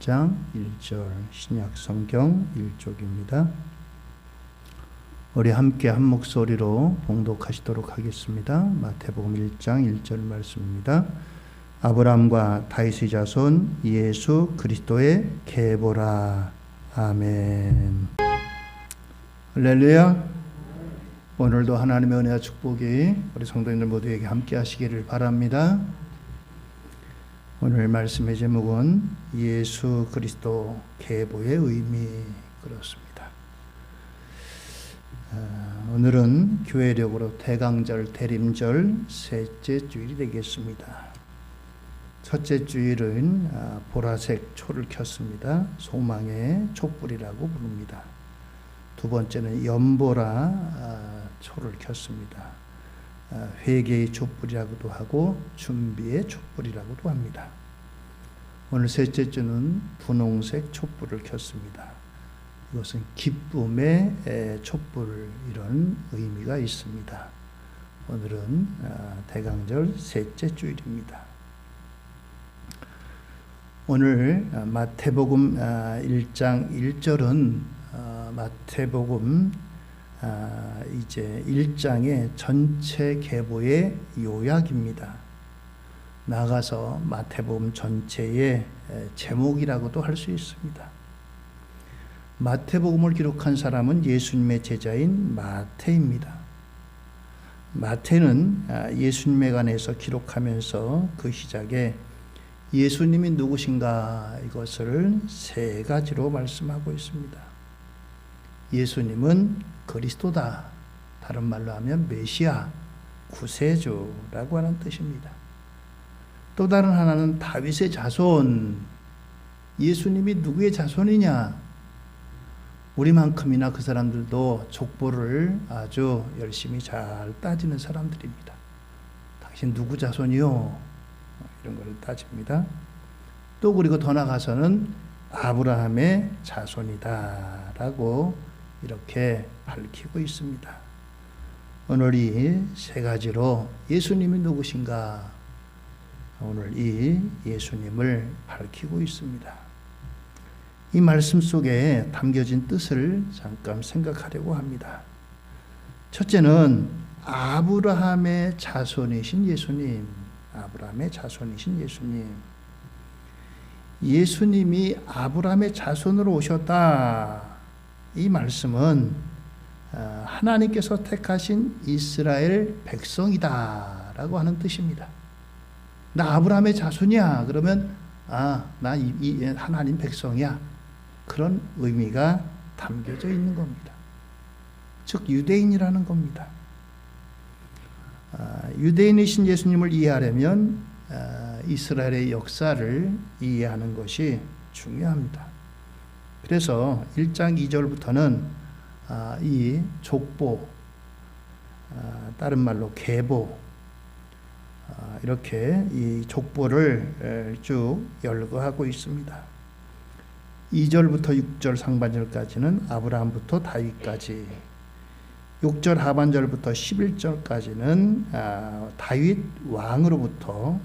1장 1절 신약 성경 1쪽입니다. 우리 함께 한 목소리로 봉독하시도록 하겠습니다. 마태복음 1장 1절 말씀입니다. 아브라함과 다윗의 자손 예수 그리스도의 계보라. 아멘. 할렐루야. 오늘도 하나님의 은혜와 축복이 우리 성도님들 모두에게 함께 하시기를 바랍니다. 오늘 말씀의 제목은 예수 그리스도 계보의 의미, 그렇습니다. 오늘은 교회력으로 대강절, 대림절 셋째 주일이 되겠습니다. 첫째 주일은 보라색 초를 켰습니다. 소망의 촛불이라고 부릅니다. 두 번째는 연보라 초를 켰습니다. 회개의 촛불이라고도 하고 준비의 촛불이라고도 합니다. 오늘 셋째 주는 분홍색 촛불을 켰습니다. 이것은 기쁨의 촛불, 이런 의미가 있습니다. 오늘은 대강절 셋째 주일입니다. 오늘 마태복음 1장 1절은 마태복음 이제 1장의 전체 계보의 요약입니다. 나아가서 마태복음 전체의 제목이라고도 할 수 있습니다. 마태복음을 기록한 사람은 예수님의 제자인 마태입니다. 마태는 예수님에 관해서 기록하면서 그 시작에 예수님이 누구신가, 이것을 세 가지로 말씀하고 있습니다. 예수님은 그리스도다, 다른 말로 하면 메시아, 구세주라고 하는 뜻입니다. 또 다른 하나는 다윗의 자손. 예수님이 누구의 자손이냐? 우리만큼이나 그 사람들도 족보를 아주 열심히 잘 따지는 사람들입니다. 당신 누구 자손이요? 이런 걸 따집니다. 또 그리고 더 나아가서는 아브라함의 자손이다 라고 이렇게 밝히고 있습니다. 오늘 이 세 가지로 예수님이 누구신가, 오늘 이 예수님을 밝히고 있습니다. 이 말씀 속에 담겨진 뜻을 잠깐 생각하려고 합니다. 첫째는 아브라함의 자손이신 예수님, 아브라함의 자손이신 예수님. 예수님이 아브라함의 자손으로 오셨다. 이 말씀은 하나님께서 택하신 이스라엘 백성이다 라고 하는 뜻입니다. 나 아브라함의 자손이야. 그러면 나 이 하나님 백성이야. 그런 의미가 담겨져 있는 겁니다. 즉 유대인이라는 겁니다. 유대인이신 예수님을 이해하려면 이스라엘의 역사를 이해하는 것이 중요합니다. 그래서 1장 2절부터는 이 족보, 다른 말로 계보, 이렇게 이 족보를 쭉 열거하고 있습니다. 2절부터 6절 상반절까지는 아브라함부터 다윗까지, 6절 하반절부터 11절까지는 다윗 왕으로부터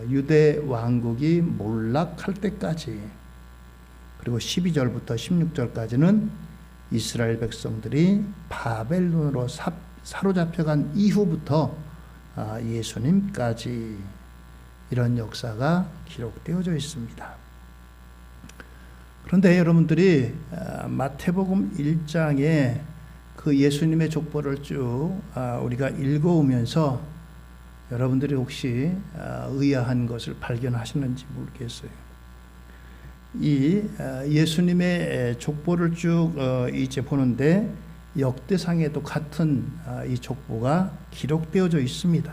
유대 왕국이 몰락할 때까지, 그리고 12절부터 16절까지는 이스라엘 백성들이 바벨론으로 사로잡혀간 이후부터 예수님까지, 이런 역사가 기록되어져 있습니다. 그런데 여러분들이 마태복음 1장에 그 예수님의 족보를 쭉 우리가 읽어오면서 여러분들이 혹시 의아한 것을 발견하시는지 모르겠어요. 이 예수님의 족보를 쭉 이제 보는데 역대상에도 같은 이 족보가 기록되어져 있습니다.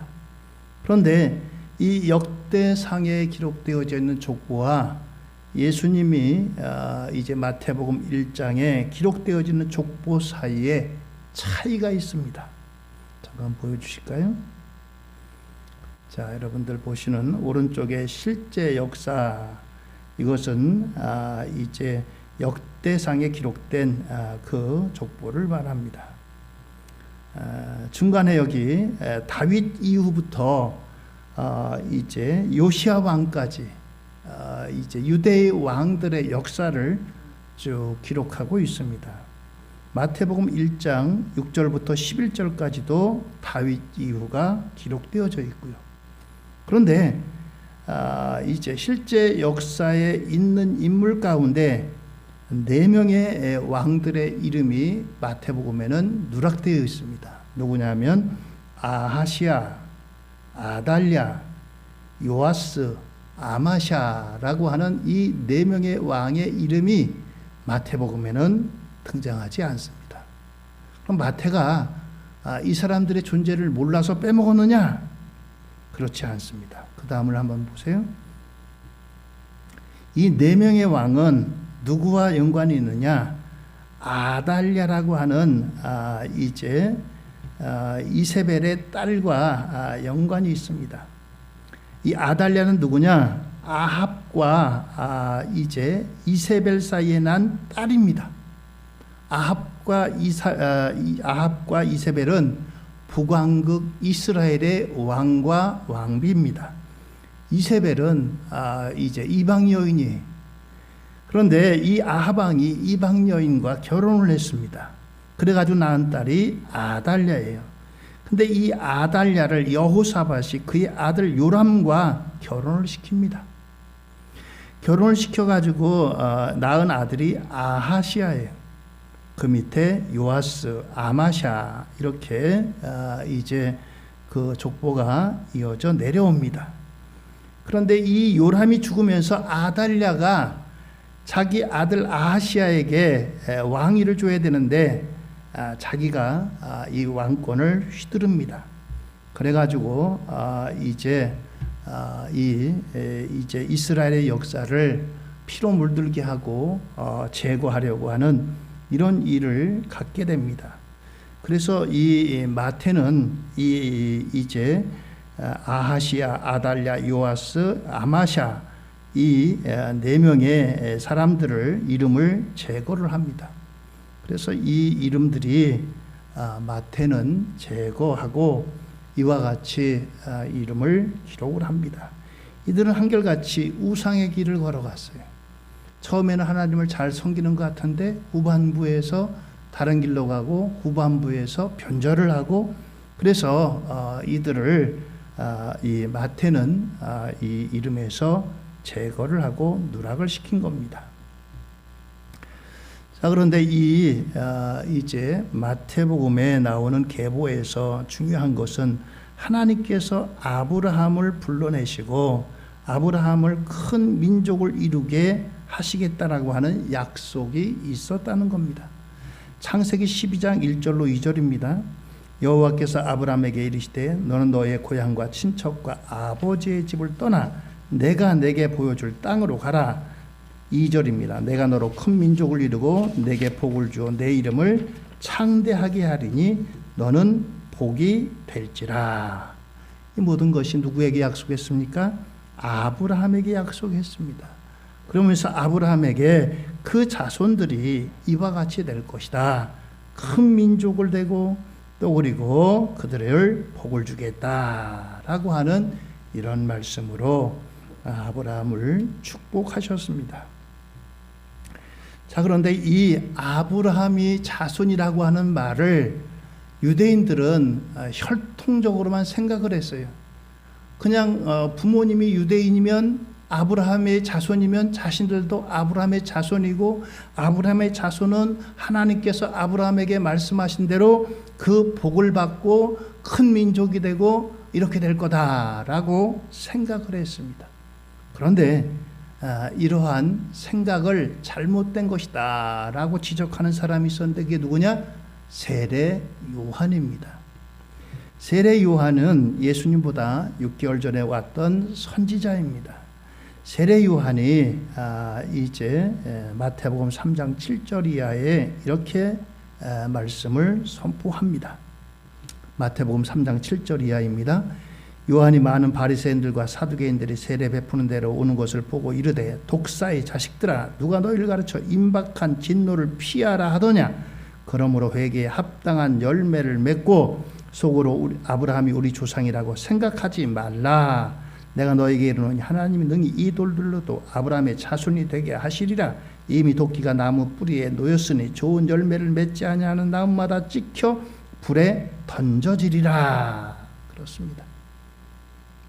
그런데 이 역대상에 기록되어져 있는 족보와 예수님이 이제 마태복음 1장에 기록되어져 있는 족보 사이에 차이가 있습니다. 잠깐 보여주실까요? 자, 여러분들 보시는 오른쪽에 실제 역사, 이것은 이제 역대상에 기록된 그 족보를 말합니다. 중간에 여기 다윗 이후부터 이제 요시야 왕까지 이제 유대의 왕들의 역사를 쭉 기록하고 있습니다. 마태복음 1장 6절부터 11절까지도 다윗 이후가 기록되어져 있고요. 그런데 이제 실제 역사에 있는 인물 가운데 4명의 왕들의 이름이 마태복음에는 누락되어 있습니다. 누구냐면 아하시아, 아달랴, 요아스, 아마샤라고 하는 이 4명의 왕의 이름이 마태복음에는 등장하지 않습니다. 그럼 마태가 이 사람들의 존재를 몰라서 빼먹었느냐? 그렇지 않습니다. 그 다음을 한번 보세요. 이 4명의 왕은 누구와 연관이 있느냐? 아달랴라고 하는 이제 이세벨의 딸과 연관이 있습니다. 이 아달랴는 누구냐? 아합과 이제 이세벨 사이에 난 딸입니다. 아합과 이세벨은 북왕국 이스라엘의 왕과 왕비입니다. 이세벨은 이제 이방 여인이에요. 그런데 이 아합 왕이 이방 여인과 결혼을 했습니다. 그래가지고 낳은 딸이 아달랴예요. 근데 이 아달랴를 여호사밧이 그의 아들 요람과 결혼을 시킵니다. 결혼을 시켜가지고 낳은 아들이 아하시아예요. 그 밑에 요아스, 아마샤 이렇게 이제 그 족보가 이어져 내려옵니다. 그런데 이 요람이 죽으면서 아달랴가 자기 아들 아하시아에게 왕위를 줘야 되는데 자기가 이 왕권을 휘두릅니다. 그래가지고 이제 이제 이스라엘의 역사를 피로 물들게 하고 제거하려고 하는 이런 일을 갖게 됩니다. 그래서 이 마태는 이제 아하시아, 아달랴, 요아스, 아마샤 이 4명의 사람들을 이름을 제거를 합니다. 그래서 이 이름들이 마태는 제거하고 이와 같이 이름을 기록을 합니다. 이들은 한결같이 우상의 길을 걸어갔어요. 처음에는 하나님을 잘 섬기는 것 같은데 후반부에서 다른 길로 가고 후반부에서 변절을 하고 그래서 이들을 이 마태는 이 이름에서 제거를 하고 누락을 시킨 겁니다. 자, 그런데 이제 마태복음에 나오는 계보에서 중요한 것은 하나님께서 아브라함을 불러내시고 아브라함을 큰 민족을 이루게 하시겠다라고 하는 약속이 있었다는 겁니다. 창세기 12장 1절로 2절입니다. 여호와께서 아브라함에게 이르시되 너는 너의 고향과 친척과 아버지의 집을 떠나 내가 내게 보여줄 땅으로 가라. 2절입니다. 내가 너로 큰 민족을 이루고 내게 복을 주어 내 이름을 창대하게 하리니 너는 복이 될지라. 이 모든 것이 누구에게 약속했습니까? 아브라함에게 약속했습니다. 그러면서 아브라함에게 그 자손들이 이와 같이 될 것이다. 큰 민족을 되고 또 그리고 그들을 복을 주겠다라고 하는 이런 말씀으로 아브라함을 축복하셨습니다. 자, 그런데 이 아브라함이 자손이라고 하는 말을 유대인들은 혈통적으로만 생각을 했어요. 그냥 부모님이 유대인이면 아브라함의 자손이면 자신들도 아브라함의 자손이고 아브라함의 자손은 하나님께서 아브라함에게 말씀하신 대로 그 복을 받고 큰 민족이 되고 이렇게 될 거다라고 생각을 했습니다. 그런데 이러한 생각을 잘못된 것이다 라고 지적하는 사람이 있었는데 그게 누구냐? 세례 요한입니다. 세례 요한은 예수님보다 6개월 전에 왔던 선지자입니다. 세례 요한이 이제 마태복음 3장 7절 이하에 이렇게 말씀을 선포합니다. 마태복음 3장 7절 이하입니다. 요한이 많은 바리새인들과 사두개인들이 세례 베푸는 데로 오는 것을 보고 이르되 독사의 자식들아 누가 너희를 가르쳐 임박한 진노를 피하라 하더냐. 그러므로 회개에 합당한 열매를 맺고 속으로 아브라함이 우리 조상이라고 생각하지 말라. 내가 너에게 이르노니 하나님이 능히 이 돌들로도 아브라함의 자손이 되게 하시리라. 이미 도끼가 나무 뿌리에 놓였으니 좋은 열매를 맺지 아니하는 나무마다 찍혀 불에 던져지리라. 그렇습니다.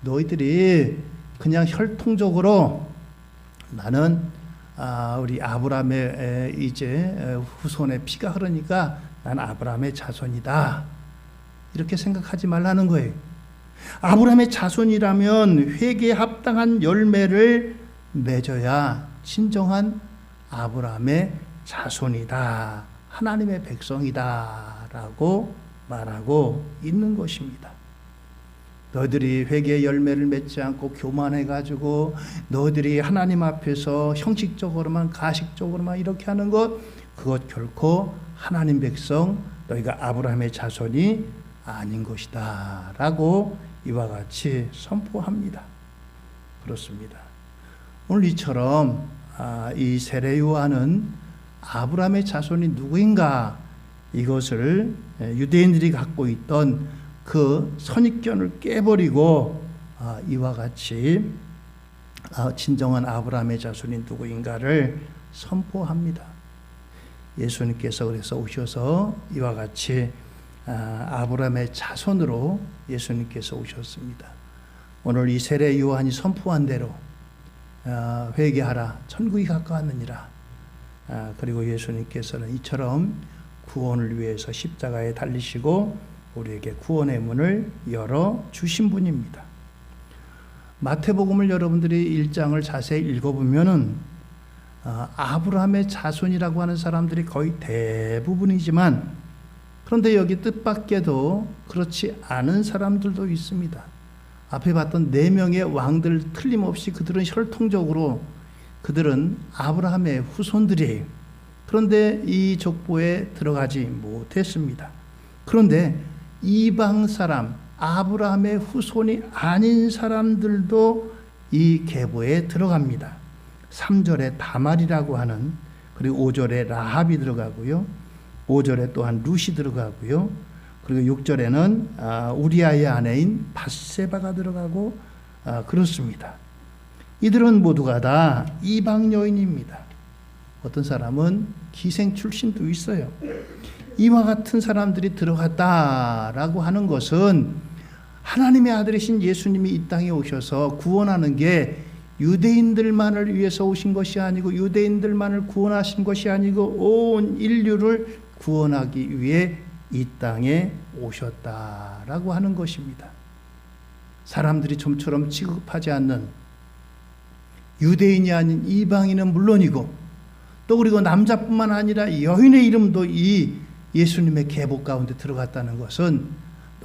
너희들이 그냥 혈통적으로 나는 우리 아브라함의 이제 후손의 피가 흐르니까 난 아브라함의 자손이다, 이렇게 생각하지 말라는 거예요. 아브라함의 자손이라면 회개에 합당한 열매를 맺어야 진정한 아브라함의 자손이다, 하나님의 백성이다 라고 말하고 있는 것입니다. 너희들이 회개의 열매를 맺지 않고 교만해가지고 너희들이 하나님 앞에서 형식적으로만 가식적으로만 이렇게 하는 것, 그것 결코 하나님 백성, 너희가 아브라함의 자손이 아닌 것이다 라고 이와 같이 선포합니다. 그렇습니다. 오늘 이처럼 이 세례 요한은 아브라함의 자손이 누구인가, 이것을 유대인들이 갖고 있던 그 선입견을 깨버리고 이와 같이 진정한 아브라함의 자손이 누구인가를 선포합니다. 예수님께서 그래서 오셔서 이와 같이 아브라함의 자손으로 예수님께서 오셨습니다. 오늘 이 세례 요한이 선포한 대로 회개하라, 천국이 가까웠느니라. 그리고 예수님께서는 이처럼 구원을 위해서 십자가에 달리시고 우리에게 구원의 문을 열어 주신 분입니다. 마태복음을 여러분들이 1장을 자세히 읽어보면은 아브라함의 자손이라고 하는 사람들이 거의 대부분이지만, 그런데 여기 뜻밖에도 그렇지 않은 사람들도 있습니다. 앞에 봤던 4명의 왕들 틀림없이 그들은 혈통적으로 그들은 아브라함의 후손들이에요. 그런데 이 족보에 들어가지 못했습니다. 그런데 이방 사람, 아브라함의 후손이 아닌 사람들도 이 계보에 들어갑니다. 3절에 다말이라고 하는, 그리고 5절에 라합이 들어가고요, 5절에 또한 룻이 들어가고요, 그리고 6절에는 우리아의 아내인 밧세바가 들어가고 그렇습니다. 이들은 모두가 다 이방 여인입니다. 어떤 사람은 기생 출신도 있어요. 이와 같은 사람들이 들어갔다라고 하는 것은 하나님의 아들이신 예수님이 이 땅에 오셔서 구원하는 게 유대인들만을 위해서 오신 것이 아니고, 유대인들만을 구원하신 것이 아니고 온 인류를 구원하기 위해 이 땅에 오셨다라고 하는 것입니다. 사람들이 좀처럼 취급하지 않는 유대인이 아닌 이방인은 물론이고, 또 그리고 남자뿐만 아니라 여인의 이름도 이 예수님의 계보 가운데 들어갔다는 것은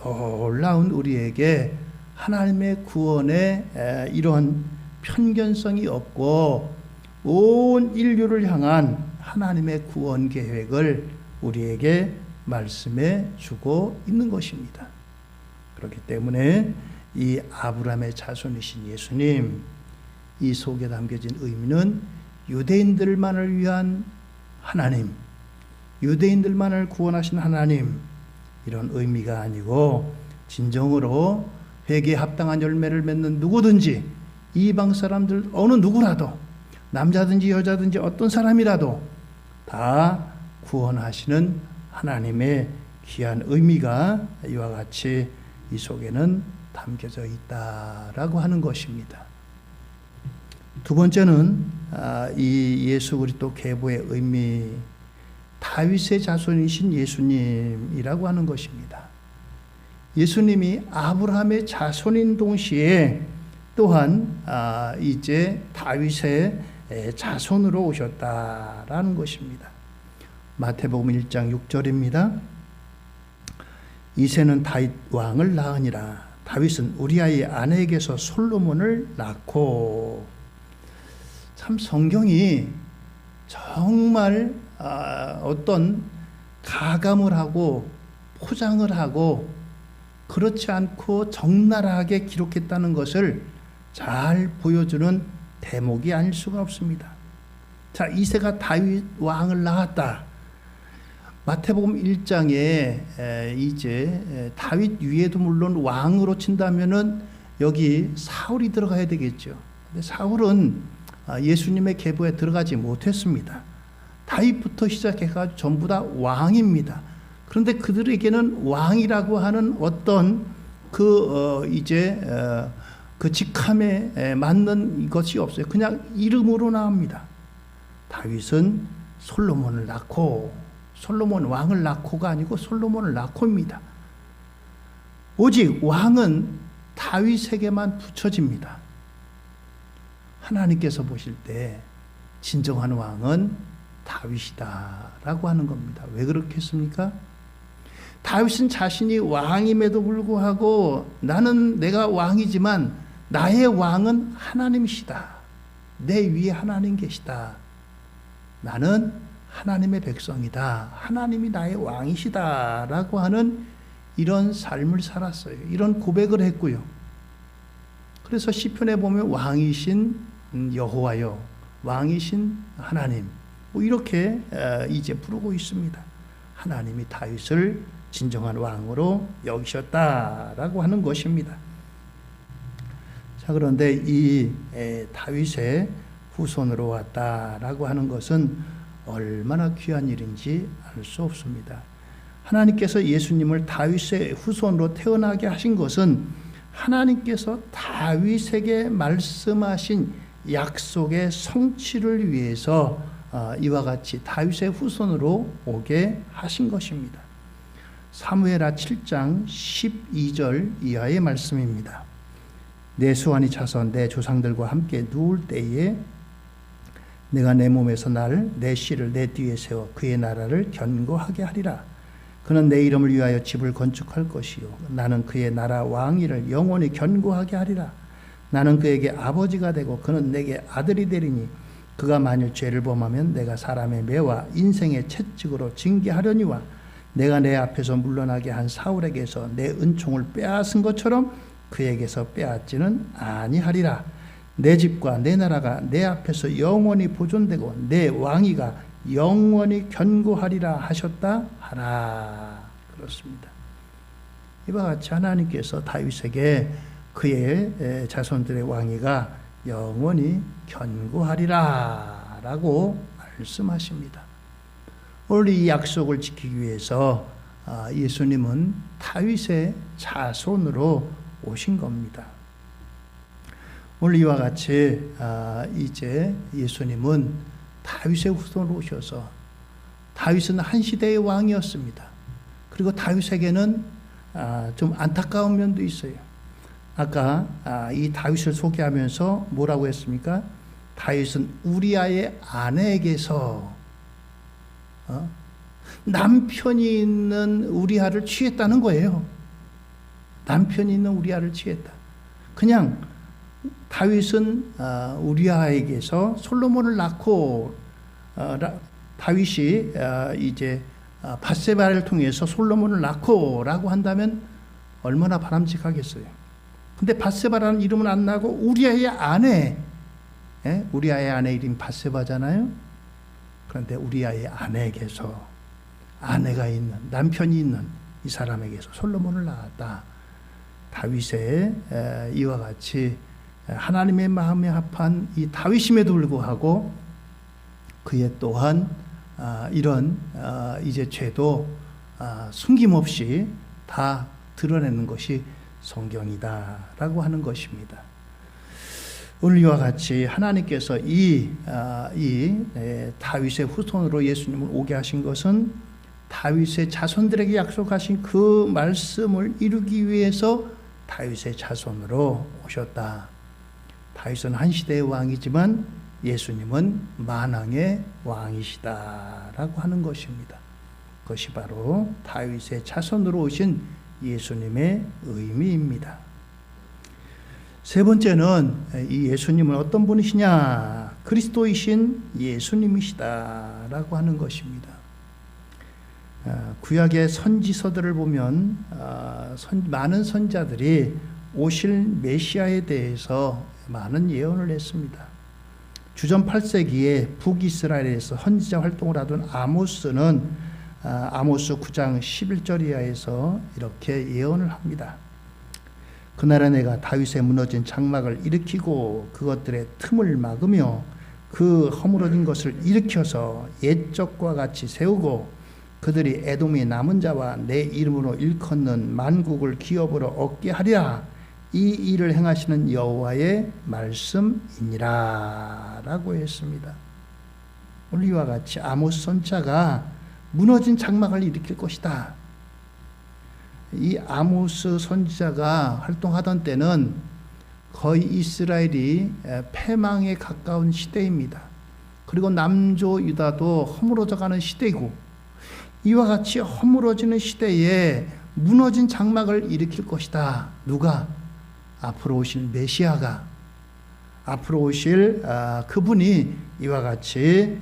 놀라운 우리에게 하나님의 구원에 이런 편견성이 없고 온 인류를 향한 하나님의 구원 계획을 우리에게 말씀해 주고 있는 것입니다. 그렇기 때문에 이 아브라함의 자손이신 예수님, 이 속에 담겨진 의미는 유대인들만을 위한 하나님, 유대인들만을 구원하신 하나님, 이런 의미가 아니고 진정으로 회개에 합당한 열매를 맺는 누구든지, 이방 사람들 어느 누구라도, 남자든지 여자든지 어떤 사람이라도 다 구원하시는 하나님의 귀한 의미가 이와 같이 이 속에는 담겨져 있다라고 하는 것입니다. 두 번째는 이 예수 그리스도 계보의 의미, 다윗의 자손이신 예수님이라고 하는 것입니다. 예수님이 아브라함의 자손인 동시에 또한 이제 다윗의 자손으로 오셨다라는 것입니다. 마태복음 1장 6절입니다. 이새는 다윗 왕을 낳으니라. 다윗은 우리아의 아내에게서 솔로몬을 낳고. 참 성경이 정말 어떤 가감을 하고 포장을 하고 그렇지 않고 적나라하게 기록했다는 것을 잘 보여주는 대목이 아닐 수가 없습니다. 자, 이새가 다윗 왕을 낳았다. 마태복음 1장에 이제 다윗 위에도 물론 왕으로 친다면은 여기 사울이 들어가야 되겠죠. 근데 사울은 예수님의 계보에 들어가지 못했습니다. 다윗부터 시작해가지고 전부 다 왕입니다. 그런데 그들에게는 왕이라고 하는 어떤 그 직함에 맞는 것이 없어요. 그냥 이름으로 나옵니다. 다윗은 솔로몬을 낳고, 솔로몬 왕을 낳고가 아니고 솔로몬을 낳고입니다. 오직 왕은 다윗에게만 붙여집니다. 하나님께서 보실 때 진정한 왕은 다윗이다라고 하는 겁니다. 왜 그렇겠습니까? 다윗은 자신이 왕임에도 불구하고 내가 왕이지만 나의 왕은 하나님이시다. 내 위에 하나님 계시다. 나는 하나님의 백성이다. 하나님이 나의 왕이시다. 라고 하는 이런 삶을 살았어요. 이런 고백을 했고요. 그래서 시편에 보면 왕이신 여호와여, 왕이신 하나님, 이렇게 이제 부르고 있습니다. 하나님이 다윗을 진정한 왕으로 여기셨다라고 하는 것입니다. 자, 그런데 이 다윗의 후손으로 왔다라고 하는 것은 얼마나 귀한 일인지 알 수 없습니다. 하나님께서 예수님을 다윗의 후손으로 태어나게 하신 것은 하나님께서 다윗에게 말씀하신 약속의 성취를 위해서 이와 같이 다윗의 후손으로 오게 하신 것입니다. 사무엘하 7장 12절 이하의 말씀입니다. 내 수완이 차서 내 조상들과 함께 누울 때에 내가 내 몸에서 내 씨를 내 뒤에 세워 그의 나라를 견고하게 하리라. 그는 내 이름을 위하여 집을 건축할 것이요 나는 그의 나라 왕위를 영원히 견고하게 하리라. 나는 그에게 아버지가 되고 그는 내게 아들이 되리니 그가 만일 죄를 범하면 내가 사람의 매와 인생의 채찍으로 징계하려니와 내가 내 앞에서 물러나게 한 사울에게서 내 은총을 빼앗은 것처럼 그에게서 빼앗지는 아니하리라. 내 집과 내 나라가 내 앞에서 영원히 보존되고 내 왕위가 영원히 견고하리라 하셨다 하라. 그렇습니다. 이와 같이 하나님께서 다윗에게 그의 자손들의 왕위가 영원히 견고하리라 라고 말씀하십니다. 오늘 이 약속을 지키기 위해서 예수님은 다윗의 자손으로 오신 겁니다. 오늘 이와 같이 이제 예수님은 다윗의 후손으로 오셔서, 다윗은 한 시대의 왕이었습니다. 그리고 다윗에게는 좀 안타까운 면도 있어요. 아까 이 다윗을 소개하면서 뭐라고 했습니까? 다윗은 우리아의 아내에게서 남편이 있는 우리아를 취했다는 거예요. 남편이 있는 우리아를 취했다. 그냥 다윗은 우리아에게서 솔로몬을 낳고 다윗이 이제 밧세바를 통해서 솔로몬을 낳고라고 한다면 얼마나 바람직하겠어요. 근데 밧세바라는 이름은 안 나고 우리아의 아내, 우리아의 아내 이름이 밧세바잖아요. 그런데 우리아의 아내에게서, 아내가 있는, 남편이 있는 이 사람에게서 솔로몬을 낳았다. 다윗의 이와 같이 하나님의 마음에 합한 이 다윗임에도 불구하고 그의 또한 이런 이제 죄도 숨김없이 다 드러내는 것이 성경이다라고 하는 것입니다. 오늘 이와 같이 하나님께서 이 다윗의 후손으로 예수님을 오게 하신 것은 다윗의 자손들에게 약속하신 그 말씀을 이루기 위해서 다윗의 자손으로 오셨다. 다윗은 한 시대의 왕이지만 예수님은 만왕의 왕이시다라고 하는 것입니다. 그것이 바로 다윗의 자손으로 오신 예수님의 의미입니다. 세 번째는 이 예수님은 어떤 분이시냐? 그리스도이신 예수님이시다라고 하는 것입니다. 구약의 선지서들을 보면 많은 선자들이 오실 메시아에 대해서 많은 예언을 했습니다. 주전 8세기에 북이스라엘에서 선지자 활동을 하던 아모스는 아모스 9장 11절 이하에서 이렇게 예언을 합니다. 그날에 내가 다윗의 무너진 장막을 일으키고 그것들의 틈을 막으며 그 허물어진 것을 일으켜서 옛적과 같이 세우고 그들이 에돔의 남은 자와 내 이름으로 일컫는 만국을 기업으로 얻게 하리라. 이 일을 행하시는 여호와의 말씀이니라 라고 했습니다. 오늘 이와 같이 아모스 선지자가 무너진 장막을 일으킬 것이다. 이 아모스 선지자가 활동하던 때는 거의 이스라엘이 패망에 가까운 시대입니다. 그리고 남조 유다도 허물어져가는 시대이고, 이와 같이 허물어지는 시대에 무너진 장막을 일으킬 것이다. 누가? 앞으로 오실 메시아가, 앞으로 오실 그분이 이와 같이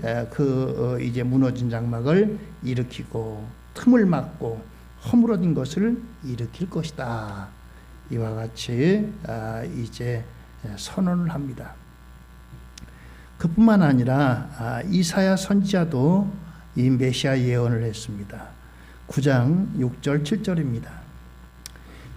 이제 무너진 장막을 일으키고 틈을 막고 허물어진 것을 일으킬 것이다. 이와 같이 이제 선언을 합니다. 그뿐만 아니라 이사야 선지자도 이 메시아 예언을 했습니다. 9장 6절 7절입니다.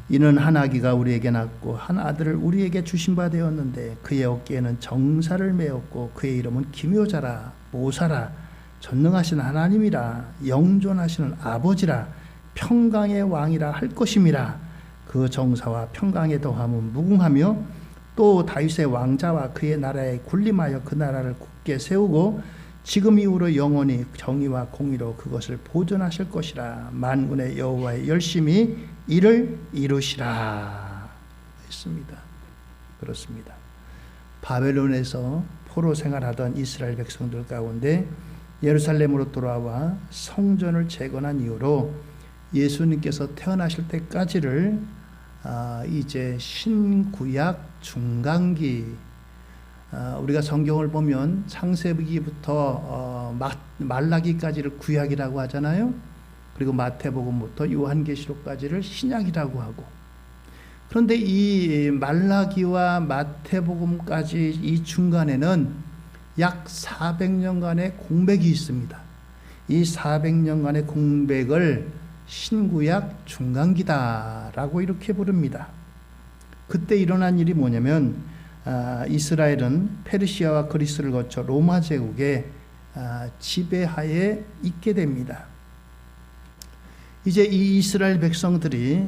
이는 한 아기가 우리에게 낳고 한 아들을 우리에게 주신 바 되었는데 그의 어깨에는 정사를 메었고 그의 이름은 기묘자라 모사라 전능하신 하나님이라 영존하시는 아버지라 평강의 왕이라 할 것임이라. 그 정사와 평강의 더함은 무궁하며 또 다윗의 왕자와 그의 나라에 군림하여 그 나라를 굳게 세우고 지금 이후로 영원히 정의와 공의로 그것을 보존하실 것이라. 만군의 여호와의 열심히 이를 이루시라 했습니다. 그렇습니다. 바벨론에서 포로 생활하던 이스라엘 백성들 가운데 예루살렘으로 돌아와 성전을 재건한 이후로 예수님께서 태어나실 때까지를 이제 신구약 중간기, 우리가 성경을 보면 창세기부터 말라기까지를 구약이라고 하잖아요. 그리고 마태복음부터 요한계시록까지를 신약이라고 하고, 그런데 이 말라기와 마태복음까지 이 중간에는 약 400년간의 공백이 있습니다. 이 400년간의 공백을 신구약 중간기다라고 이렇게 부릅니다. 그때 일어난 일이 뭐냐면 이스라엘은 페르시아와 그리스를 거쳐 로마 제국의 지배하에 있게 됩니다. 이제 이 이스라엘 백성들이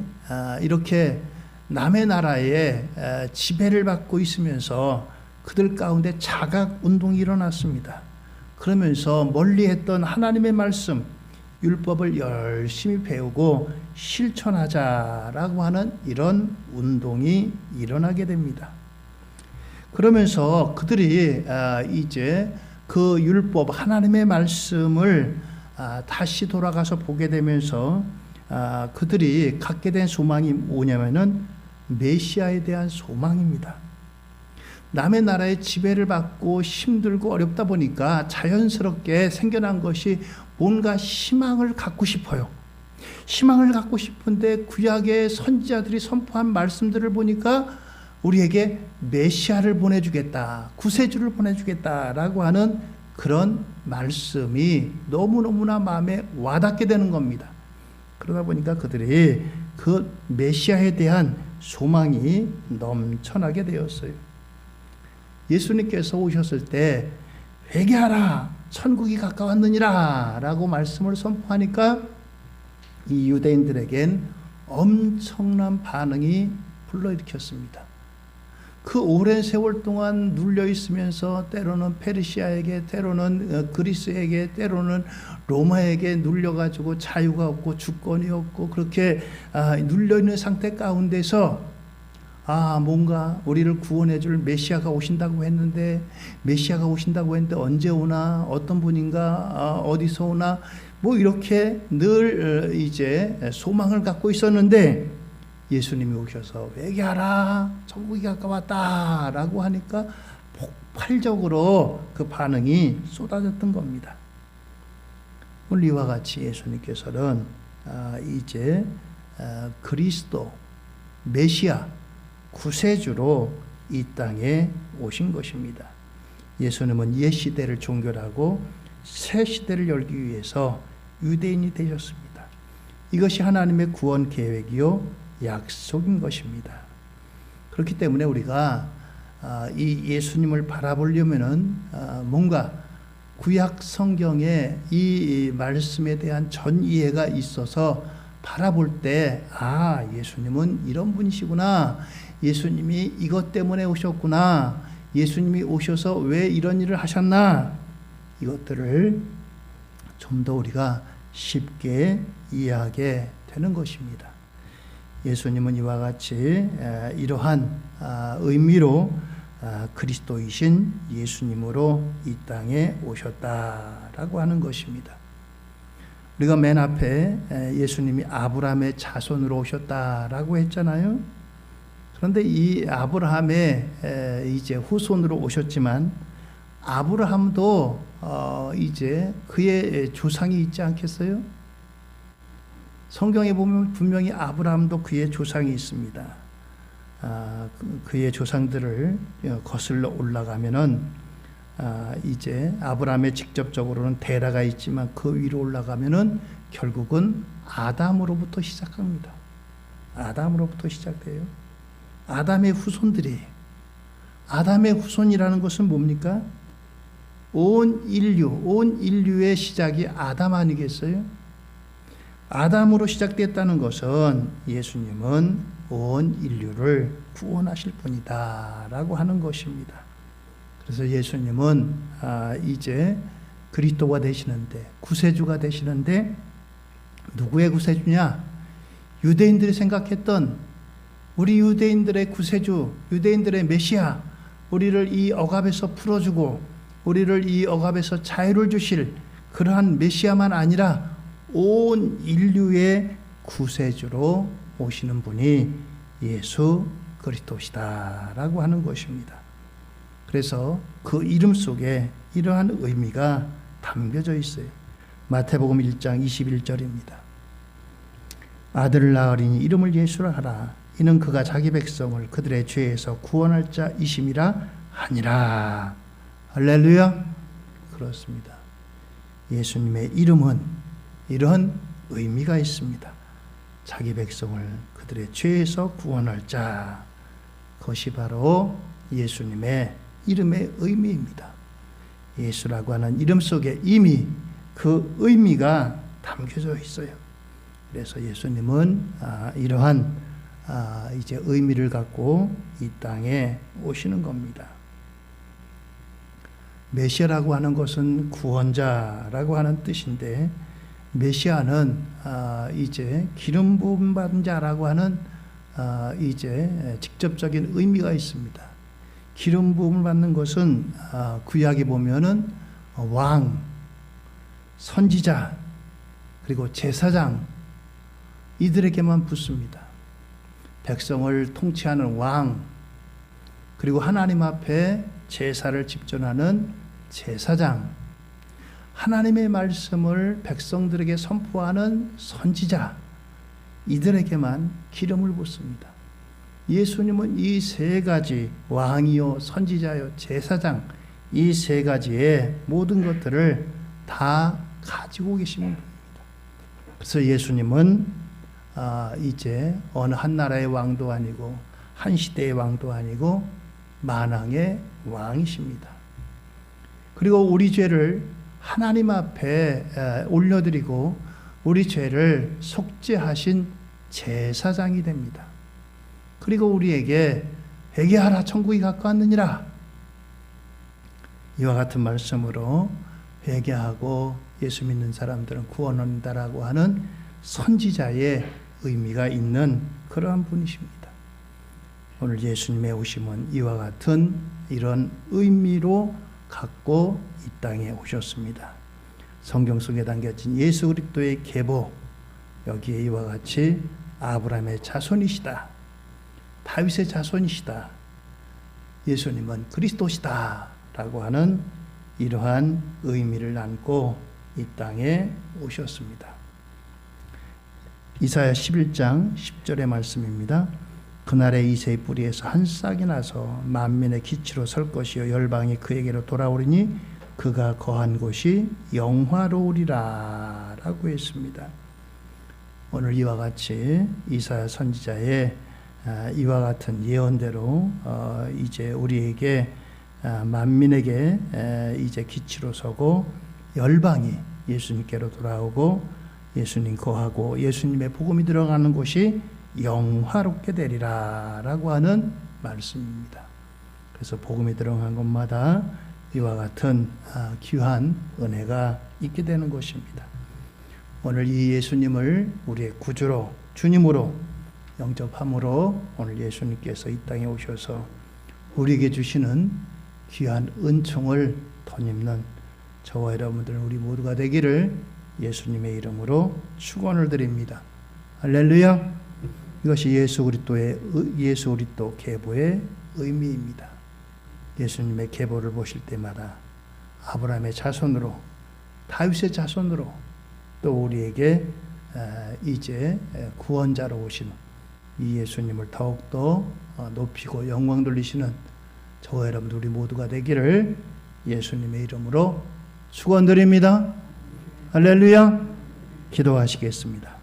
이렇게 남의 나라에 지배를 받고 있으면서 그들 가운데 자각 운동이 일어났습니다. 그러면서 멀리했던 하나님의 말씀, 율법을 열심히 배우고 실천하자라고 하는 이런 운동이 일어나게 됩니다. 그러면서 그들이 이제 그 율법, 하나님의 말씀을 다시 돌아가서 보게 되면서 그들이 갖게 된 소망이 뭐냐면은 메시아에 대한 소망입니다. 남의 나라의 지배를 받고 힘들고 어렵다 보니까 자연스럽게 생겨난 것이 뭔가 희망을 갖고 싶어요. 희망을 갖고 싶은데 구약의 선지자들이 선포한 말씀들을 보니까 우리에게 메시아를 보내주겠다, 구세주를 보내주겠다라고 하는 그런 말씀이 너무너무나 마음에 와닿게 되는 겁니다. 그러다 보니까 그들이 그 메시아에 대한 소망이 넘쳐나게 되었어요. 예수님께서 오셨을 때 회개하라, 천국이 가까웠느니라 라고 말씀을 선포하니까 이 유대인들에겐 엄청난 반응이 불러일으켰습니다. 그 오랜 세월 동안 눌려 있으면서 때로는 페르시아에게, 때로는 그리스에게, 때로는 로마에게 눌려가지고 자유가 없고 주권이 없고 그렇게 눌려있는 상태 가운데서 뭔가 우리를 구원해 줄 메시아가 오신다고 했는데, 메시아가 오신다고 했는데 언제 오나, 어떤 분인가, 어디서 오나, 뭐 이렇게 늘 이제 소망을 갖고 있었는데 예수님이 오셔서 회개하라, 천국이 가까웠다 라고 하니까 폭발적으로 그 반응이 쏟아졌던 겁니다. 오늘 이와 같이 예수님께서는 이제 그리스도, 메시아, 구세주로 이 땅에 오신 것입니다. 예수님은 옛 시대를 종결하고 새 시대를 열기 위해서 유대인이 되셨습니다. 이것이 하나님의 구원 계획이요 약속인 것입니다. 그렇기 때문에 우리가 이 예수님을 바라보려면은 뭔가 구약 성경에 이 말씀에 대한 전 이해가 있어서 바라볼 때 예수님은 이런 분이시구나. 예수님이 이것 때문에 오셨구나. 예수님이 오셔서 왜 이런 일을 하셨나. 이것들을 좀 더 우리가 쉽게 이해하게 되는 것입니다. 예수님은 이와 같이 이러한 의미로 그리스도이신 예수님으로 이 땅에 오셨다라고 하는 것입니다. 우리가 맨 앞에 예수님이 아브라함의 자손으로 오셨다라고 했잖아요. 그런데 이 아브라함의 이제 후손으로 오셨지만 아브라함도 이제 그의 조상이 있지 않겠어요? 성경에 보면 분명히 아브라함도 그의 조상이 있습니다. 그의 조상들을 거슬러 올라가면은 이제 아브라함의 직접적으로는 데라가 있지만 그 위로 올라가면은 결국은 아담으로부터 시작합니다. 아담으로부터 시작돼요. 아담의 후손들이. 아담의 후손이라는 것은 뭡니까? 온 인류의 시작이 아담 아니겠어요? 아담으로 시작됐다는 것은 예수님은 온 인류를 구원하실 분이다 라고 하는 것입니다. 그래서 예수님은 이제 그리스도가 되시는데, 구세주가 되시는데, 누구의 구세주냐? 유대인들이 생각했던 우리 유대인들의 구세주, 유대인들의 메시아, 우리를 이 억압에서 풀어주고 우리를 이 억압에서 자유를 주실 그러한 메시아만 아니라 온 인류의 구세주로 오시는 분이 예수 그리스도시다라고 하는 것입니다. 그래서 그 이름 속에 이러한 의미가 담겨져 있어요. 마태복음 1장 21절입니다. 아들을 낳으리니 이름을 예수라 하라. 이는 그가 자기 백성을 그들의 죄에서 구원할 자이심이라 하니라. 할렐루야. 그렇습니다. 예수님의 이름은 이런 의미가 있습니다. 자기 백성을 그들의 죄에서 구원할 자. 그것이 바로 예수님의 이름의 의미입니다. 예수라고 하는 이름 속에 이미 그 의미가 담겨져 있어요. 그래서 예수님은 이러한 이제 의미를 갖고 이 땅에 오시는 겁니다. 메시아라고 하는 것은 구원자라고 하는 뜻인데, 메시아는 이제 기름 부음 받은 자라고 하는 이제 직접적인 의미가 있습니다. 기름 부음을 받는 것은 구약에 보면은 왕, 선지자, 그리고 제사장 이들에게만 붙습니다. 백성을 통치하는 왕, 그리고 하나님 앞에 제사를 집전하는 제사장, 하나님의 말씀을 백성들에게 선포하는 선지자, 이들에게만 기름을 붓습니다. 예수님은 이 세 가지, 왕이요, 선지자요, 제사장, 이 세 가지의 모든 것들을 다 가지고 계신 분입니다. 그래서 예수님은 이제 어느 한 나라의 왕도 아니고 한 시대의 왕도 아니고 만왕의 왕이십니다. 그리고 우리 죄를 하나님 앞에 올려드리고 우리 죄를 속죄하신 제사장이 됩니다. 그리고 우리에게 회개하라 천국이 가까웠느니라, 이와 같은 말씀으로 회개하고 예수 믿는 사람들은 구원 얻는다라고 하는 선지자의 의미가 있는 그러한 분이십니다. 오늘 예수님의 오심은 이와 같은 이런 의미로 갖고 이 땅에 오셨습니다. 성경 속에 담겨진 예수 그리스도의 계보, 여기에 이와 같이 아브라함의 자손이시다, 다윗의 자손이시다, 예수님은 그리스도시다 라고 하는 이러한 의미를 안고 이 땅에 오셨습니다. 이사야 11장 10절의 말씀입니다. 그날에 이새의 뿌리에서 한 싹이 나서 만민의 기치로 설 것이요 열방이 그에게로 돌아오리니 그가 거한 곳이 영화로우리라 라고 했습니다. 오늘 이와 같이 이사야 선지자의 이와 같은 예언대로 이제 우리에게 만민에게 이제 기치로 서고 열방이 예수님께로 돌아오고 예수님 거하고 예수님의 복음이 들어가는 곳이 영화롭게 되리라 라고 하는 말씀입니다. 그래서 복음이 들어간 곳마다 이와 같은 귀한 은혜가 있게 되는 것입니다. 오늘 이 예수님을 우리의 구주로 주님으로 영접함으로 오늘 예수님께서 이 땅에 오셔서 우리에게 주시는 귀한 은총을 덧입는 저와 여러분들 우리 모두가 되기를 예수님의 이름으로 축원을 드립니다. 할렐루야. 이것이 예수 그리스도 계보의 의미입니다. 예수님의 계보를 보실 때마다 아브라함의 자손으로 다윗의 자손으로 또 우리에게 이제 구원자로 오시는 이 예수님을 더욱더 높이고 영광 돌리시는 저와 여러분들 우리 모두가 되기를 예수님의 이름으로 축원드립니다. 할렐루야. 기도하시겠습니다.